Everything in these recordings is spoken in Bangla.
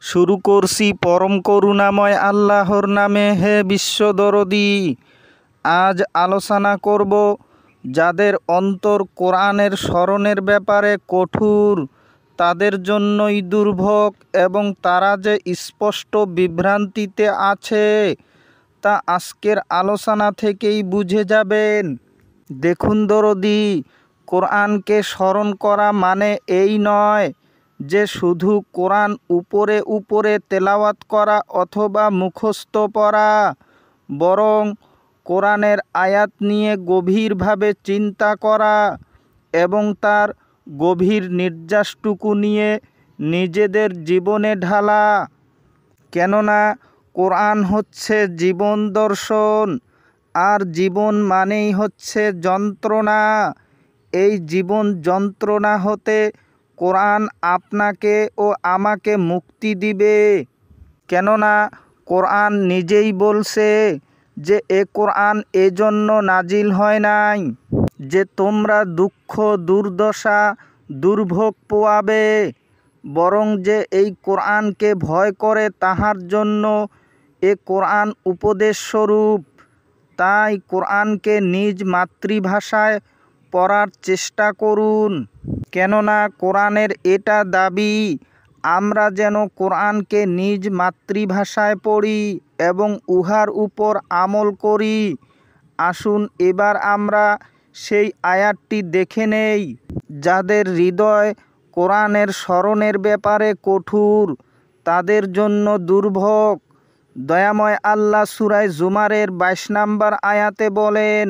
শুরু করছি পরম করুণাময় আল্লাহর নামে। হে বিশ্বদরদী, আজ আলোচনা করব যাদের অন্তর কোরআনের স্মরণের ব্যাপারে কঠোর, তাদের জন্যই দুর্ভোগ এবং তারা যে স্পষ্ট বিভ্রান্তিতে আছে তা আজকের আলোচনা থেকেই বুঝে যাবেন। দেখুন দরদী, কোরআনকে স্মরণ করা মানে এই নয় যে শুধু কোরআন উপরে উপরে তেলাওয়াত করা অথবা মুখস্থ পড়া, বরং কোরআনের আয়াত নিয়ে গভীরভাবে চিন্তা করা এবং তার গভীর নির্যাসটুকু নিয়ে নিজেদের জীবনে ঢালা। কেননা কোরআন হচ্ছে জীবন দর্শন, আর জীবন মানেই হচ্ছে যন্ত্রণা। এই জীবন যন্ত্রণা হতে কোরআন আপনাকে ও আমাকে মুক্তি দিবে। কেননা কোরআন নিজেই বলছে যে এ কোরআন এজন্য নাজিল হয় নাই যে তোমরা দুঃখ দুর্দশা দুর্ভোগ পোয়াবে, বরং যে এই কোরআনকে ভয় করে তাহার জন্য এ কোরআন উপদেশ স্বরূপ। তাই কোরআনকে নিজ মাতৃভাষায় পড়ার চেষ্টা করুন। কেননা কোরআনের এটা দাবি আমরা যেন কোরআনকে নিজ মাতৃভাষায় পড়ি এবং উহার উপর আমল করি। আসুন এবার আমরা সেই আয়াতটি দেখে নেই। যাদের হৃদয় কোরআনের স্মরণের ব্যাপারে কঠোর, তাদের জন্য দুর্ভোগ। দয়াময় আল্লাহ সূরা জুমারের 22 নম্বর আয়াতে বলেন,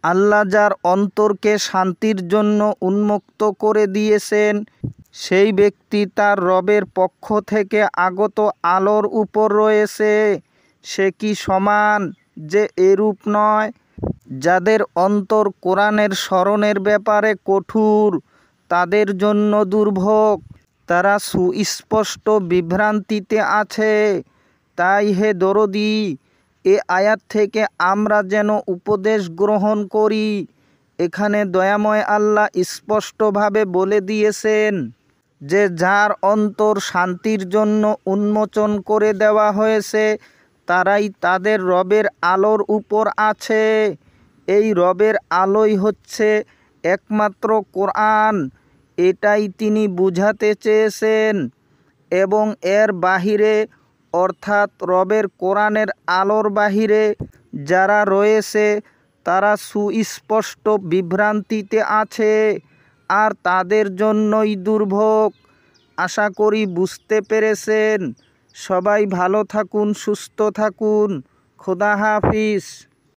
আল্লাহ যার অন্তরকে শান্তির জন্য উন্মুক্ত করে দিয়েছেন, সেই ব্যক্তি তার রবের পক্ষ থেকে আগত আলোর উপর রয়েছে। সে কি সমান যে এরূপ নয়? যাদের অন্তর কোরআনের স্মরণের ব্যাপারে কঠোর, তাদের জন্য দুর্ভোগ। তারা সুস্পষ্ট বিভ্রান্তিতে আছে। তাই হে দরদী, এ আয়াত থেকে আমরা যেন উপদেশ গ্রহণ করি। এখানে দয়াময় আল্লাহ স্পষ্টভাবে বলে দিয়েছেন যে যার অন্তর শান্তির জন্য উন্মোচন করে দেওয়া হয়েছে, তারাই তাদের রবের আলোর উপর আছে। এই রবের আলোই হচ্ছে একমাত্র কোরআন, এটাই তিনি বুঝাতে চেয়েছেন। এবং এর বাহিরে অর্থাৎ রবের কোরআনের আলোর বাহিরে যারা রয়েছে তারা সুস্পষ্ট বিভ্রান্তিতে আছে, আর তাদের জন্যই দুর্ভোগ। আশা করি বুঝতে পেরেছেন। সবাই ভালো থাকুন, সুস্থ থাকুন। খোদা হাফিজ।